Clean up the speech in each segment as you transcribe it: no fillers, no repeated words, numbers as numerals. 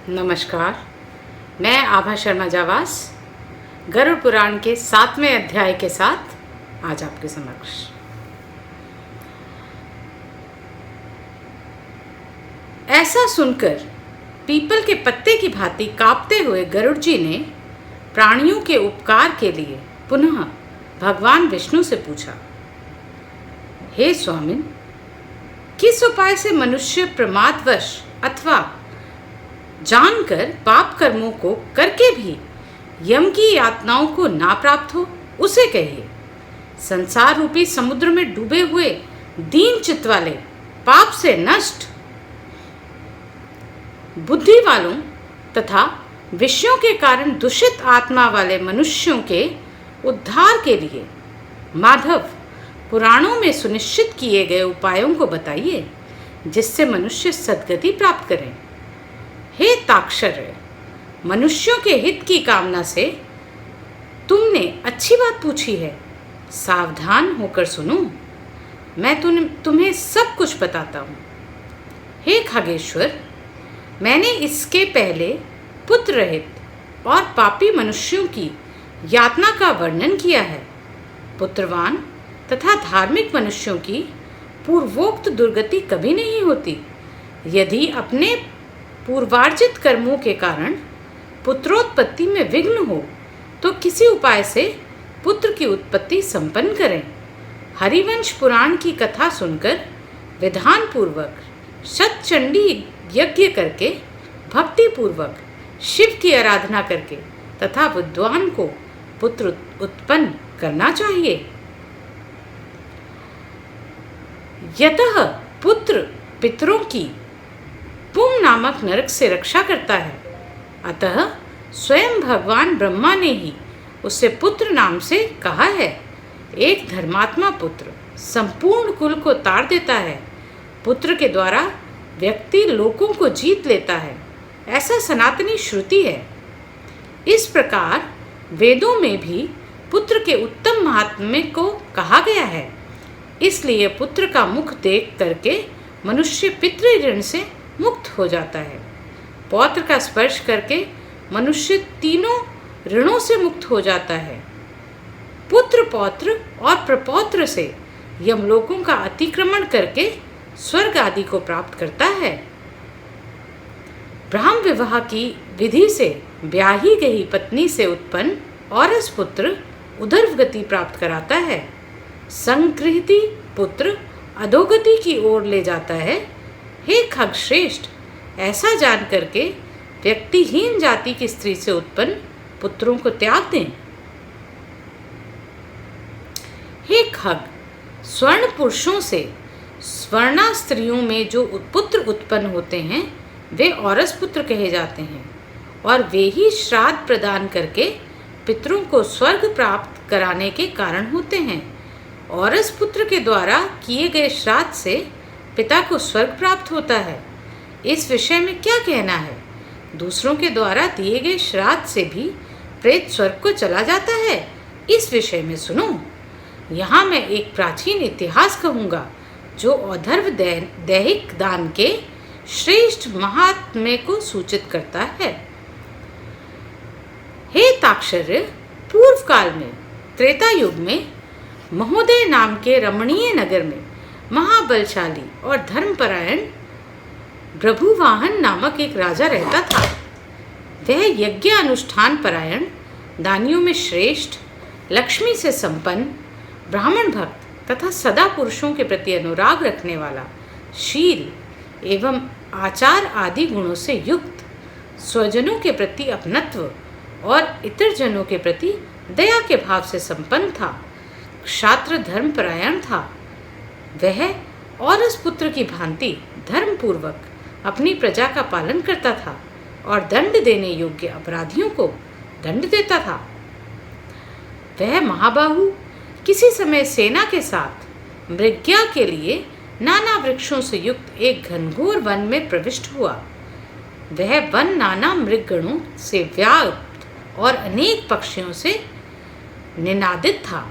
नमस्कार। मैं आभा शर्मा जावास गरुड़ पुराण के 7वें अध्याय के साथ आज आपके समक्ष। ऐसा सुनकर पीपल के पत्ते की भांति कांपते हुए गरुड़ जी ने प्राणियों के उपकार के लिए पुनः भगवान विष्णु से पूछा, हे स्वामिन, किस उपाय से मनुष्य प्रमादवश अथवा जानकर पाप कर्मों को करके भी यम की यातनाओं को ना प्राप्त हो, उसे कहिए। संसार रूपी समुद्र में डूबे हुए दीन चित्त वाले, पाप से नष्ट बुद्धि वालों तथा विषयों के कारण दूषित आत्मा वाले मनुष्यों के उद्धार के लिए माधव पुराणों में सुनिश्चित किए गए उपायों को बताइए, जिससे मनुष्य सद्गति प्राप्त करें। हे ताक्षर्य, मनुष्यों के हित की कामना से तुमने अच्छी बात पूछी है। सावधान होकर सुनो, मैं तुम्हें सब कुछ बताता हूँ। हे खगेश्वर, मैंने इसके पहले पुत्र रहित और पापी मनुष्यों की यातना का वर्णन किया है। पुत्रवान तथा धार्मिक मनुष्यों की पूर्वोक्त दुर्गति कभी नहीं होती। यदि अपने पूर्वार्जित कर्मों के कारण पुत्रोत्पत्ति में विघ्न हो तो किसी उपाय से पुत्र की उत्पत्ति संपन्न करें। हरिवंश पुराण की कथा सुनकर विधान पूर्वक शतचंडी यज्ञ करके भक्ति पूर्वक शिव की आराधना करके तथा विद्वान को पुत्र उत्पन्न करना चाहिए। यतः पुत्र पितरों की पुम नामक नरक से रक्षा करता है, अतः स्वयं भगवान ब्रह्मा ने ही उसे पुत्र नाम से कहा है। एक धर्मात्मा पुत्र संपूर्ण कुल को तार देता है। पुत्र के द्वारा व्यक्ति लोकों को जीत लेता है, ऐसा सनातनी श्रुति है। इस प्रकार वेदों में भी पुत्र के उत्तम महात्म्य को कहा गया है। इसलिए पुत्र का मुख देख करके मनुष्य पितृ ऋण से मुक्त हो जाता है। पौत्र का स्पर्श करके मनुष्य तीनों ऋणों से मुक्त हो जाता है। पुत्र, पौत्र और प्रपौत्र से यमलोकों का अतिक्रमण करके स्वर्ग आदि को प्राप्त करता है। ब्राह्म विवाह की विधि से ब्याही गई पत्नी से उत्पन्न औरस पुत्र उदर्व प्राप्त कराता है। संगृहीति पुत्र अधोगति की ओर ले जाता है। हे खगश्रेष्ठ, ऐसा जान करके व्यक्तिहीन जाति की स्त्री से उत्पन्न पुत्रों को त्याग दें। हे खग, स्वर्ण पुरुषों से स्वर्णा स्त्रियों में जो पुत्र उत्पन्न होते हैं वे औरस पुत्र कहे जाते हैं, और वे ही श्राद्ध प्रदान करके पितरों को स्वर्ग प्राप्त कराने के कारण होते हैं। औरस पुत्र के द्वारा किए गए श्राद्ध से पिता को स्वर्ग प्राप्त होता है। इस विषय में क्या कहना है? दूसरों के द्वारा दिए गए श्राद्ध से भी प्रेत स्वर्ग को चला जाता है। इस विषय में सुनो। यहाँ मैं एक प्राचीन इतिहास कहूँगा जो औधर्व दैहिक दान के श्रेष्ठ महात्म्य को सूचित करता है। हे ताक्षर्य, पूर्व काल में त्रेता युग में महोदय नाम के रमणीय नगर में महाबलशाली और धर्मपरायण प्रभुवाहन नामक एक राजा रहता था। वह यज्ञ अनुष्ठान परायण, दानियों में श्रेष्ठ, लक्ष्मी से संपन्न, ब्राह्मण भक्त तथा सदा पुरुषों के प्रति अनुराग रखने वाला, शील एवं आचार आदि गुणों से युक्त, स्वजनों के प्रति अपनत्व और इतर जनों के प्रति दया के भाव से संपन्न था। क्षात्र धर्मपरायण था। वह औरस पुत्र की भांति धर्मपूर्वक अपनी प्रजा का पालन करता था और दंड देने योग्य अपराधियों को दंड देता था। वह महाबाहु किसी समय सेना के साथ मृग्या के लिए नाना वृक्षों से युक्त एक घनघोर वन में प्रविष्ट हुआ। वह वन नाना मृगगणों से व्याप्त और अनेक पक्षियों से निनादित था।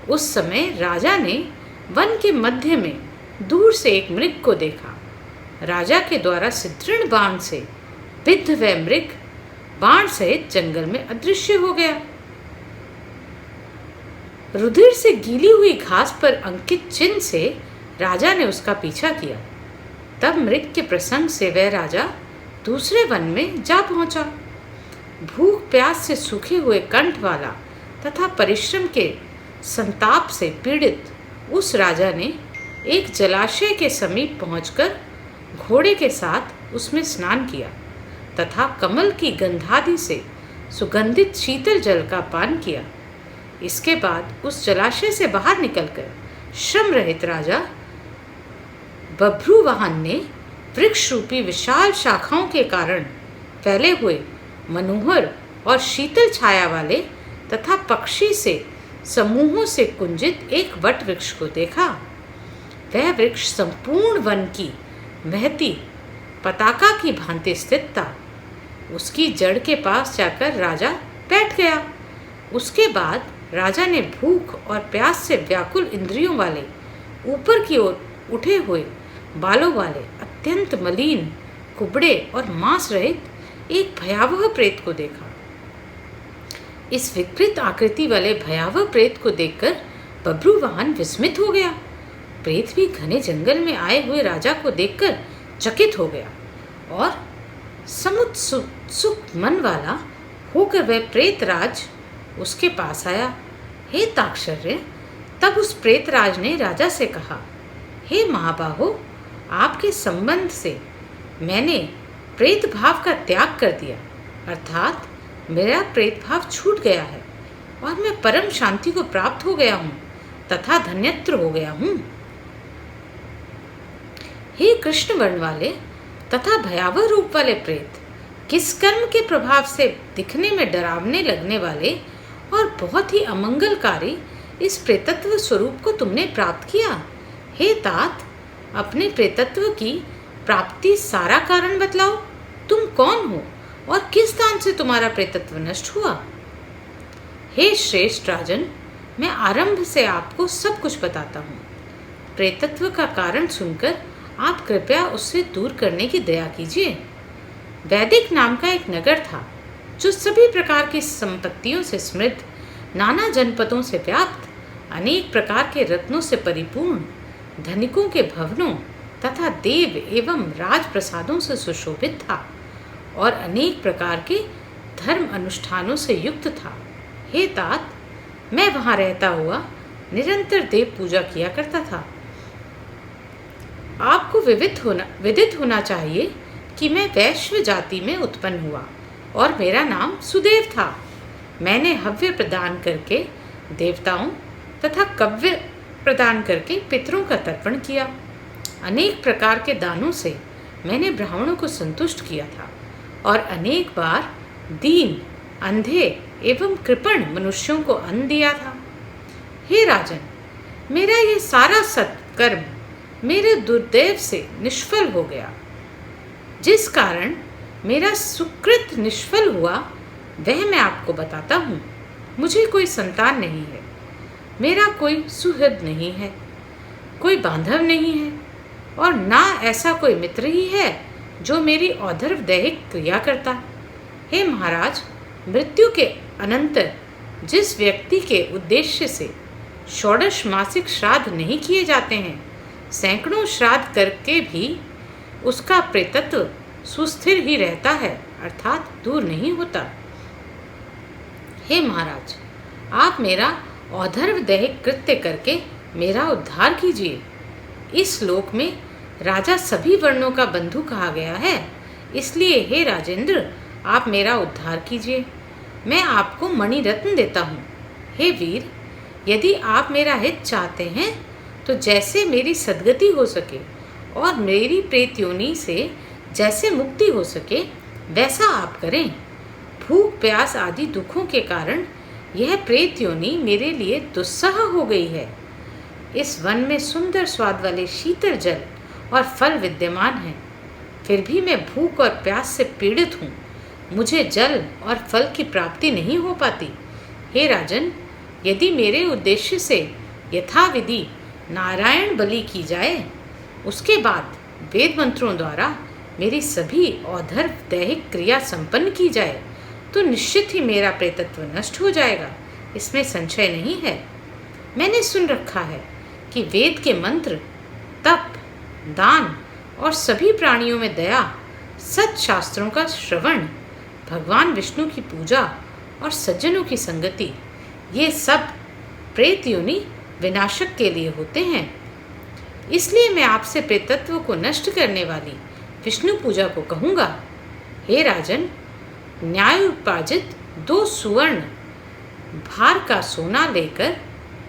उस समय राजा ने वन के मध्य में दूर से एक मृग को देखा। राजा के द्वारा सुदृढ़ बाण से विद्ध व मृग बाण सहित जंगल में अदृश्य हो गया। रुधिर से गीली हुई घास पर अंकित चिन्ह से राजा ने उसका पीछा किया। तब मृग के प्रसंग से वह राजा दूसरे वन में जा पहुंचा। भूख प्यास से सूखे हुए कंठ वाला तथा परिश्रम के संताप से पीड़ित उस राजा ने एक जलाशय के समीप पहुंचकर घोड़े के साथ उसमें स्नान किया तथा कमल की गंधादि से सुगंधित शीतल जल का पान किया। इसके बाद उस जलाशय से बाहर निकलकर श्रम रहित राजा बभ्रुवाहन ने वृक्ष रूपी विशाल शाखाओं के कारण फैले हुए मनोहर और शीतल छाया वाले तथा पक्षी से समूहों से कुंजित एक वट वृक्ष को देखा। वह वृक्ष संपूर्ण वन की महती पताका की भांति स्थित था। उसकी जड़ के पास जाकर राजा बैठ गया। उसके बाद राजा ने भूख और प्यास से व्याकुल इंद्रियों वाले ऊपर की ओर उठे हुए बालों वाले अत्यंत मलिन कुबड़े और मांस रहित एक भयावह प्रेत को देखा। इस विकृत आकृति वाले भयावह प्रेत को देखकर बभ्रुवाहन विस्मित हो गया। प्रेत भी घने जंगल में आए हुए राजा को देखकर चकित हो गया और समुत्सुक मन वाला होकर वह प्रेतराज उसके पास आया। हे ताक्षर्य, तब उस प्रेतराज ने राजा से कहा, हे महाबाहो, आपके संबंध से मैंने प्रेत भाव का त्याग कर दिया, अर्थात मेरा प्रेत भाव छूट गया है और मैं परम शांति को प्राप्त हो गया हूँ तथा धन्यत्र हो गया हूँ। हे कृष्ण वर्ण वाले तथा भयावह रूप वाले प्रेत, किस कर्म के प्रभाव से दिखने में डरावने लगने वाले और बहुत ही अमंगलकारी इस प्रेतत्व स्वरूप को तुमने प्राप्त किया? हे तात, अपने प्रेतत्व की प्राप्ति सारा कारण बतलाओ। तुम कौन हो और किस दान से तुम्हारा प्रेतत्व नष्ट हुआ? हे श्रेष्ठ राजन, मैं आरंभ से आपको सब कुछ बताता हूँ। प्रेतत्व का कारण सुनकर आप कृपया उससे दूर करने की दया कीजिए। वैदिक नाम का एक नगर था जो सभी प्रकार की संपत्तियों से समृद्ध, नाना जनपदों से व्याप्त, अनेक प्रकार के रत्नों से परिपूर्ण, धनिकों के भवनों तथा देव एवं राजप्रसादों से सुशोभित था और अनेक प्रकार के धर्म अनुष्ठानों से युक्त था। हे तात, मैं वहाँ रहता हुआ निरंतर देव पूजा किया करता था। आपको विदित होना चाहिए कि मैं वैश्य जाति में उत्पन्न हुआ और मेरा नाम सुदेव था। मैंने हव्य प्रदान करके देवताओं तथा कव्य प्रदान करके पितरों का तर्पण किया। अनेक प्रकार के दानों से मैंने ब्राह्मणों को संतुष्ट किया था और अनेक बार दीन, अंधे एवं कृपण मनुष्यों को अन्न दिया था। हे राजन, मेरा ये सारा सत्कर्म मेरे दुर्दैव से निष्फल हो गया। जिस कारण मेरा सुकृत निष्फल हुआ वह मैं आपको बताता हूँ। मुझे कोई संतान नहीं है, मेरा कोई सुहृद नहीं है, कोई बांधव नहीं है और ना ऐसा कोई मित्र ही है जो मेरी औधर्व दैहिक क्रिया करता। हे महाराज, मृत्यु के अनंतर जिस व्यक्ति के उद्देश्य से षोडश मासिक श्राद्ध नहीं किए जाते हैं, सैकड़ों श्राद्ध करके भी उसका प्रेतत्व सुस्थिर ही रहता है, अर्थात दूर नहीं होता। हे महाराज, आप मेरा औधर्व दैहिक कृत्य करके मेरा उद्धार कीजिए। इस लोक में राजा सभी वर्णों का बंधु कहा गया है, इसलिए हे राजेंद्र, आप मेरा उद्धार कीजिए। मैं आपको मणिरत्न देता हूँ। हे वीर, यदि आप मेरा हित चाहते हैं तो जैसे मेरी सद्गति हो सके और मेरी प्रेत योनि से जैसे मुक्ति हो सके वैसा आप करें। भूख प्यास आदि दुखों के कारण यह प्रेत योनि मेरे लिए दुस्सह हो गई है। इस वन में सुंदर स्वाद वाले शीतल जल और फल विद्यमान हैं, फिर भी मैं भूख और प्यास से पीड़ित हूँ। मुझे जल और फल की प्राप्ति नहीं हो पाती। हे राजन, यदि मेरे उद्देश्य से यथाविधि नारायण बलि की जाए, उसके बाद वेद मंत्रों द्वारा मेरी सभी औधर्व दैहिक क्रिया संपन्न की जाए तो निश्चित ही मेरा प्रेतत्व नष्ट हो जाएगा, इसमें संशय नहीं है। मैंने सुन रखा है कि वेद के मंत्र, तप, दान और सभी प्राणियों में दया, सच शास्त्रों का श्रवण, भगवान विष्णु की पूजा और सज्जनों की संगति, ये सब प्रेत योनि विनाशक के लिए होते हैं। इसलिए मैं आपसे प्रेतत्व को नष्ट करने वाली विष्णु पूजा को कहूँगा। हे राजन, न्याय उपार्जित 2 सुवर्ण भार का सोना लेकर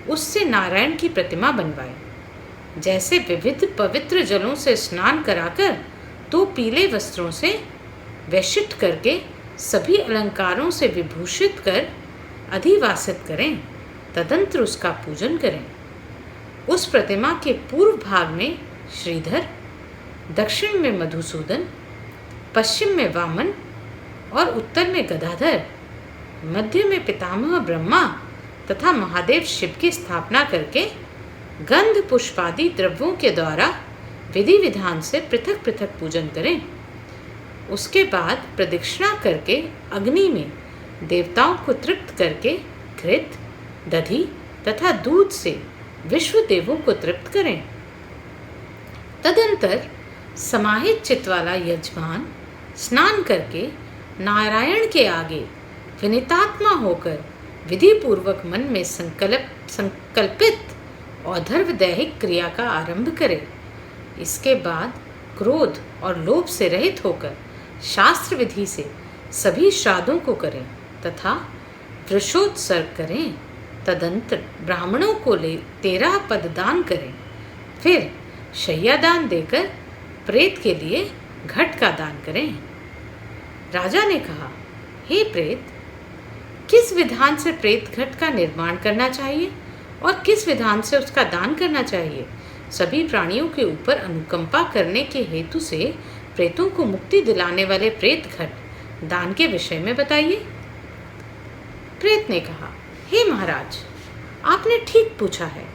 उससे नारायण की प्रतिमा बनवाए। जैसे विविध पवित्र जलों से स्नान कराकर 2 पीले वस्त्रों से वैशिष्ट करके सभी अलंकारों से विभूषित कर अधिवासित करें, तदंतर उसका पूजन करें। उस प्रतिमा के पूर्व भाग में श्रीधर, दक्षिण में मधुसूदन, पश्चिम में वामन और उत्तर में गदाधर, मध्य में पितामह ब्रह्मा तथा महादेव शिव की स्थापना करके गंध पुष्पादि द्रव्यों के द्वारा विधि विधान से पृथक पृथक पूजन करें। उसके बाद प्रदक्षिणा करके अग्नि में देवताओं को तृप्त करके घृत, दधि तथा दूध से विश्व देवों को तृप्त करें। तदंतर समाहित चित्त वाला यजमान स्नान करके नारायण के आगे विनीतात्मा होकर विधि पूर्वक मन में संकल्पित औधर्व दैहिक क्रिया का आरंभ करे। इसके बाद क्रोध और लोभ से रहित होकर शास्त्र विधि से सभी श्राद्धों को करें तथा वृषोत्सर्ग करें। तदंतर ब्राह्मणों को 13 पद दान करें। फिर शय्या दान देकर प्रेत के लिए घट का दान करें। राजा ने कहा, हे प्रेत, किस विधान से प्रेत घट का निर्माण करना चाहिए और किस विधान से उसका दान करना चाहिए? सभी प्राणियों के ऊपर अनुकंपा करने के हेतु से प्रेतों को मुक्ति दिलाने वाले प्रेत घट दान के विषय में बताइए। प्रेत ने कहा, हे महाराज, आपने ठीक पूछा है।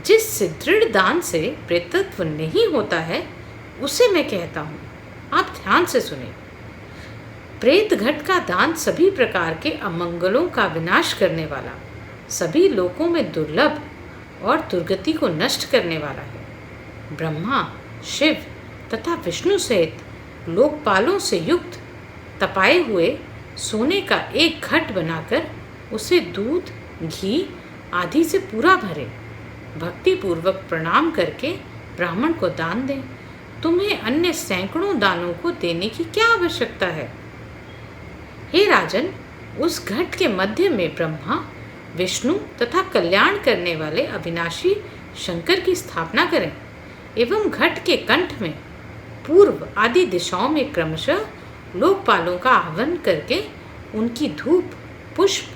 जिस सुदृढ़ दान से प्रेतत्व नहीं होता है उसे मैं कहता हूँ, आप ध्यान से सुने। प्रेत घट का दान सभी प्रकार के अमंगलों का विनाश करने वाला, सभी लोकों में दुर्लभ और दुर्गति को नष्ट करने वाला है। ब्रह्मा, शिव तथा विष्णु सहित लोकपालों से युक्त तपाए हुए सोने का एक घट बनाकर उसे दूध, घी आदि से पूरा भरे, भक्ति पूर्वक प्रणाम करके ब्राह्मण को दान दें। तुम्हें अन्य सैकड़ों दानों को देने की क्या आवश्यकता है? हे राजन, उस घट के मध्य में ब्रह्मा, विष्णु तथा कल्याण करने वाले अविनाशी शंकर की स्थापना करें एवं घट के कंठ में पूर्व आदि दिशाओं में क्रमशः लोकपालों का आह्वान करके उनकी धूप, पुष्प,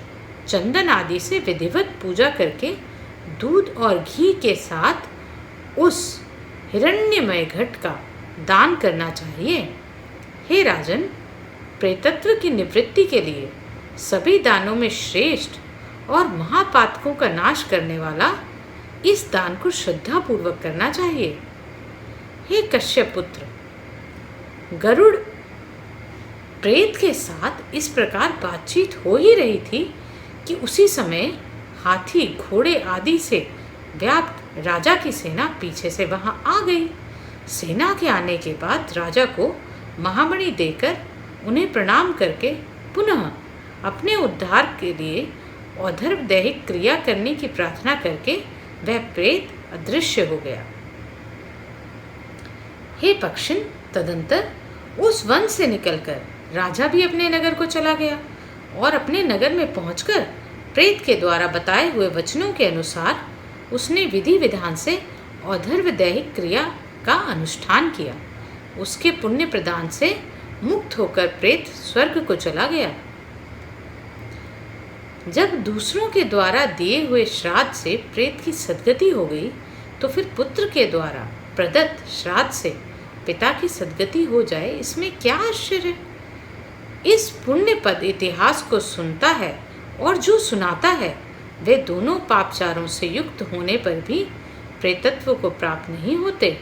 चंदन आदि से विधिवत पूजा करके दूध और घी के साथ उस हिरण्यमय घट का दान करना चाहिए। हे राजन, प्रेतत्व की निवृत्ति के लिए सभी दानों में श्रेष्ठ और महापातकों का नाश करने वाला इस दान को श्रद्धापूर्वक करना चाहिए। हे कश्यप पुत्र, गरुड़ प्रेत के साथ इस प्रकार बातचीत हो ही रही थी कि उसी समय हाथी, घोड़े आदि से व्याप्त राजा की सेना पीछे से वहां आ गई। सेना के आने के बाद राजा को महामणि देकर उन्हें प्रणाम करके पुनः अपने उद्धार के लिए औधर्व दैहिक क्रिया करने की प्रार्थना करके वह प्रेत अदृश्य हो गया। हे पक्षिन, तदंतर उस वन से निकलकर राजा भी अपने नगर को चला गया और अपने नगर में पहुंचकर प्रेत के द्वारा बताए हुए वचनों के अनुसार उसने विधि विधान से औधर्व दैहिक क्रिया का अनुष्ठान किया। उसके पुण्य प्रदान से मुक्त होकर प्रेत स्वर्ग को चला गया। जब दूसरों के द्वारा दिए हुए श्राद्ध से प्रेत की सद्गति हो गई तो फिर पुत्र के द्वारा प्रदत्त श्राद्ध से पिता की सद्गति हो जाए, इसमें क्या आश्चर्य? इस पुण्य पद इतिहास को सुनता है और जो सुनाता है वे दोनों पापचारों से युक्त होने पर भी प्रेतत्व को प्राप्त नहीं होते।